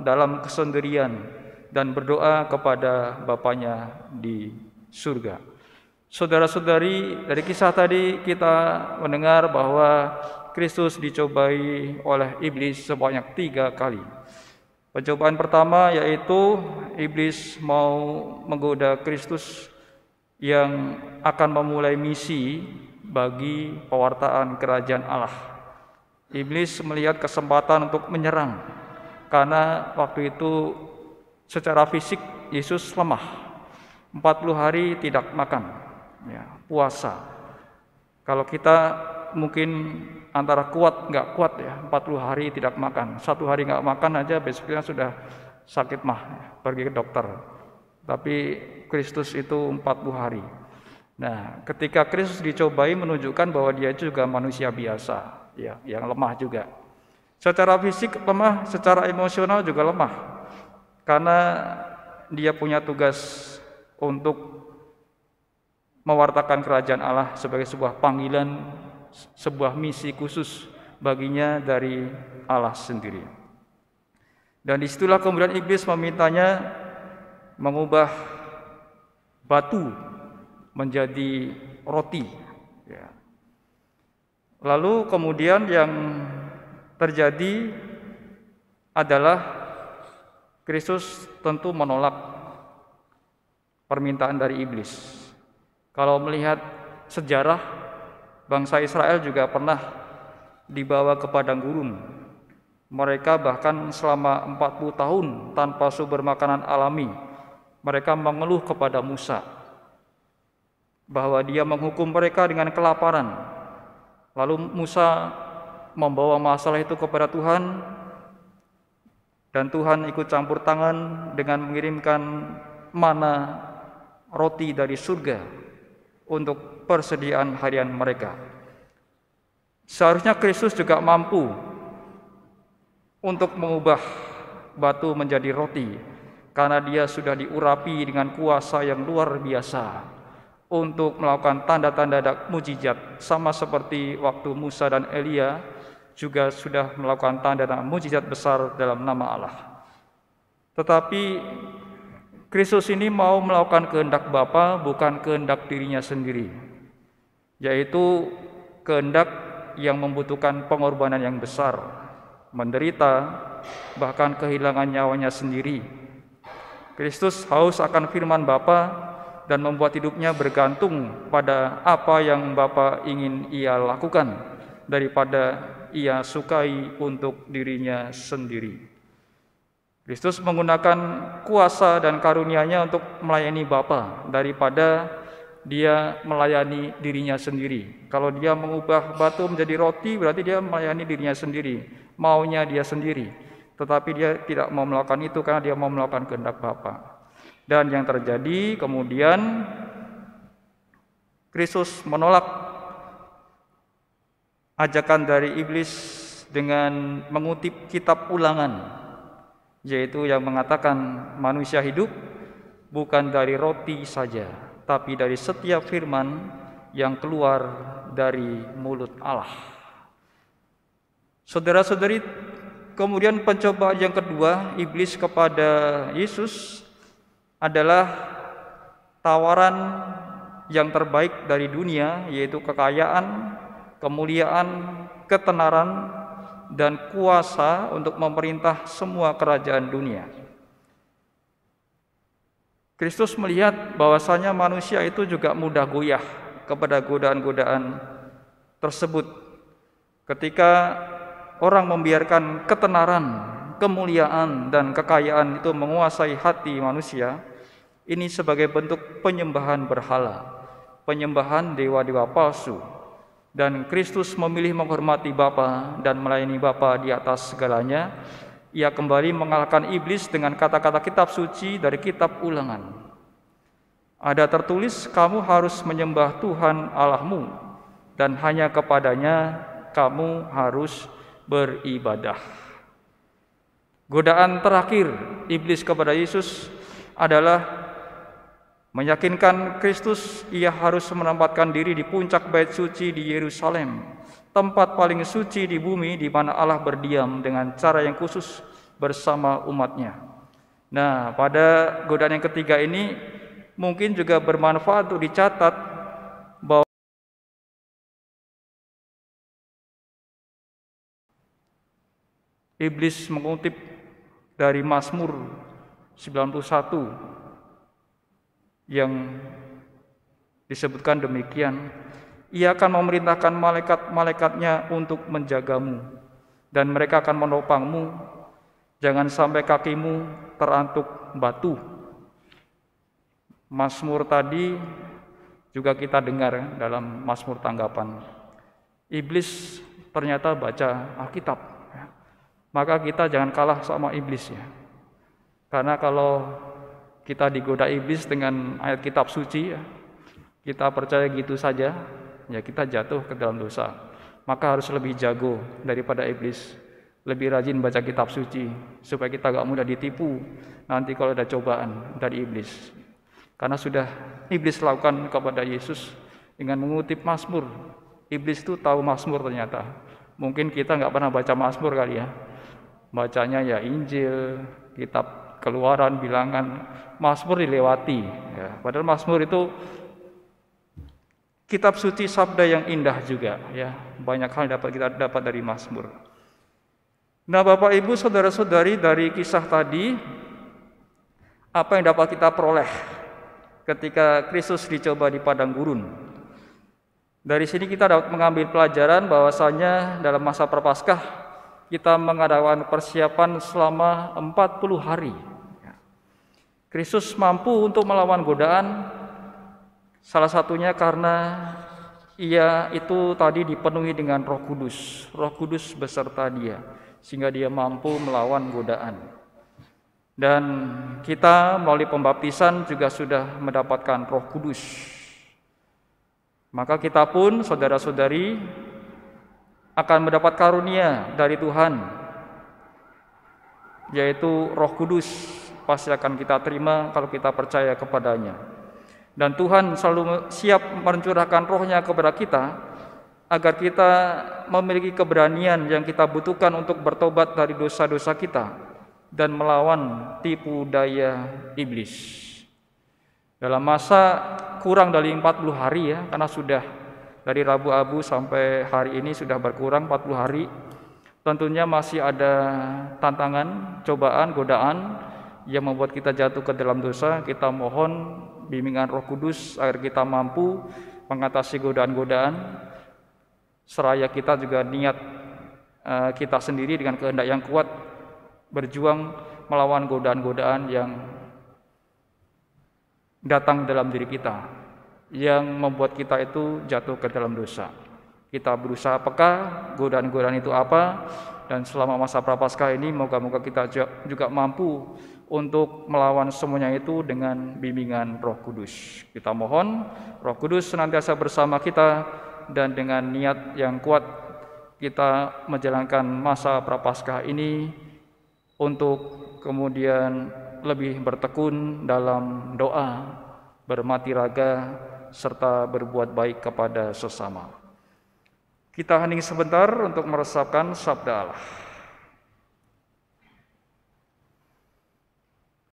dalam kesendirian dan berdoa kepada Bapanya di surga. Saudara-saudari, dari kisah tadi kita mendengar bahwa Kristus dicobai oleh iblis sebanyak 3 kali. Pencobaan pertama yaitu iblis mau menggoda Kristus yang akan memulai misi bagi pewartaan kerajaan Allah. Iblis melihat kesempatan untuk menyerang, karena waktu itu secara fisik Yesus lemah. 40 hari tidak makan, puasa. Kalau kita mungkin antara kuat nggak kuat 40 hari tidak makan. 1 hari nggak makan aja besoknya sudah sakit pergi ke dokter. Tapi Kristus itu 40 hari. Nah, ketika Kristus dicobai menunjukkan bahwa dia juga manusia biasa, yang lemah juga. Secara fisik lemah, secara emosional juga lemah. Karena dia punya tugas untuk mewartakan kerajaan Allah sebagai sebuah panggilan, sebuah misi khusus baginya dari Allah sendiri. Dan disitulah kemudian iblis memintanya mengubah batu menjadi roti. Lalu kemudian yang terjadi adalah Kristus tentu menolak permintaan dari iblis. Kalau melihat sejarah, bangsa Israel juga pernah dibawa ke padang gurun. Mereka bahkan selama 40 tahun tanpa sumber makanan alami. Mereka mengeluh kepada Musa bahwa dia menghukum mereka dengan kelaparan. Lalu Musa membawa masalah itu kepada Tuhan, dan Tuhan ikut campur tangan dengan mengirimkan mana roti dari surga untuk persediaan harian mereka. Seharusnya Kristus juga mampu untuk mengubah batu menjadi roti, karena dia sudah diurapi dengan kuasa yang luar biasa untuk melakukan tanda-tanda mujizat, sama seperti waktu Musa dan Elia juga sudah melakukan tanda dan mujizat besar dalam nama Allah. Tetapi Kristus ini mau melakukan kehendak Bapa, bukan kehendak dirinya sendiri, yaitu kehendak yang membutuhkan pengorbanan yang besar, menderita, bahkan kehilangan nyawanya sendiri. Kristus haus akan firman Bapa dan membuat hidupnya bergantung pada apa yang Bapa ingin ia lakukan daripada ia sukai untuk dirinya sendiri. Kristus menggunakan kuasa dan karunia-Nya untuk melayani Bapa daripada dia melayani dirinya sendiri. Kalau dia mengubah batu menjadi roti, berarti dia melayani dirinya sendiri, maunya dia sendiri. Tetapi dia tidak mau melakukan itu karena dia mau melakukan kehendak Bapa. Dan yang terjadi kemudian Kristus menolak ajakan dari iblis dengan mengutip kitab Ulangan, yaitu yang mengatakan manusia hidup bukan dari roti saja, tapi dari setiap firman yang keluar dari mulut Allah. Saudara-saudari, kemudian pencobaan yang kedua iblis kepada Yesus adalah tawaran yang terbaik dari dunia, yaitu kekayaan, kemuliaan, ketenaran, dan kuasa untuk memerintah semua kerajaan dunia. Kristus melihat bahwasanya manusia itu juga mudah goyah kepada godaan-godaan tersebut. Ketika orang membiarkan ketenaran, kemuliaan, dan kekayaan itu menguasai hati manusia, ini sebagai bentuk penyembahan berhala, penyembahan dewa-dewa palsu. Dan Kristus memilih menghormati Bapa dan melayani Bapa di atas segalanya. Ia kembali mengalahkan iblis dengan kata-kata kitab suci dari kitab Ulangan. Ada tertulis, kamu harus menyembah Tuhan Allahmu, dan hanya kepadanya kamu harus beribadah. Godaan terakhir iblis kepada Yesus adalah meyakinkan Kristus ia harus menempatkan diri di puncak bait suci di Yerusalem, tempat paling suci di bumi di mana Allah berdiam dengan cara yang khusus bersama umatnya. Nah, pada godaan yang ketiga ini mungkin juga bermanfaat untuk dicatat bahwa iblis mengutip dari Mazmur 91 yang disebutkan demikian, ia akan memerintahkan malaikat-malaikatnya untuk menjagamu, dan mereka akan menopangmu, jangan sampai kakimu terantuk batu. Mazmur tadi juga kita dengar dalam Mazmur tanggapan. Iblis ternyata baca Alkitab, maka kita jangan kalah sama iblis ya. Karena kalau kita digoda iblis dengan ayat kitab suci ya, kita percaya gitu saja, ya kita jatuh ke dalam dosa. Maka harus lebih jago daripada iblis, lebih rajin baca kitab suci supaya kita gak mudah ditipu nanti kalau ada cobaan dari iblis. Karena sudah iblis lakukan kepada Yesus dengan mengutip Mazmur. Iblis itu tahu Mazmur ternyata. Mungkin kita gak pernah baca Mazmur kali ya. Bacanya ya Injil, kitab Keluaran, Bilangan, Mazmur dilewati ya. Padahal Mazmur itu kitab suci, sabda yang indah juga ya. Banyak hal yang kita dapat dari Mazmur. Nah, Bapak Ibu, saudara-saudari, dari kisah tadi apa yang dapat kita peroleh ketika Kristus dicoba di padang gurun? Dari sini kita dapat mengambil pelajaran bahwasanya dalam masa Prapaskah kita mengadakan persiapan selama 40 hari. Kristus mampu untuk melawan godaan, salah satunya karena ia itu tadi dipenuhi dengan Roh Kudus. Roh Kudus beserta dia, sehingga dia mampu melawan godaan. Dan kita melalui pembaptisan juga sudah mendapatkan Roh Kudus. Maka kita pun, saudara-saudari, akan mendapat karunia dari Tuhan, yaitu Roh Kudus. Pasti akan kita terima kalau kita percaya kepadanya. Dan Tuhan selalu siap mencurahkan Roh-Nya kepada kita agar kita memiliki keberanian yang kita butuhkan untuk bertobat dari dosa-dosa kita dan melawan tipu daya iblis. Dalam masa kurang dari 40 hari ya, karena sudah dari Rabu Abu sampai hari ini sudah berkurang 40 hari. Tentunya masih ada tantangan, cobaan, godaan yang membuat kita jatuh ke dalam dosa. Kita mohon bimbingan Roh Kudus agar kita mampu mengatasi godaan-godaan. Seraya kita juga niat kita sendiri dengan kehendak yang kuat berjuang melawan godaan-godaan yang datang dalam diri kita, yang membuat kita itu jatuh ke dalam dosa. Kita berusaha peka godaan-godaan itu apa, dan selama masa Prapaskah ini moga-moga kita juga mampu untuk melawan semuanya itu dengan bimbingan Roh Kudus. Kita mohon Roh Kudus senantiasa bersama kita, dan dengan niat yang kuat kita menjalankan masa Prapaskah ini untuk kemudian lebih bertekun dalam doa, bermati raga, serta berbuat baik kepada sesama. Kita hening sebentar untuk meresapkan sabda Allah.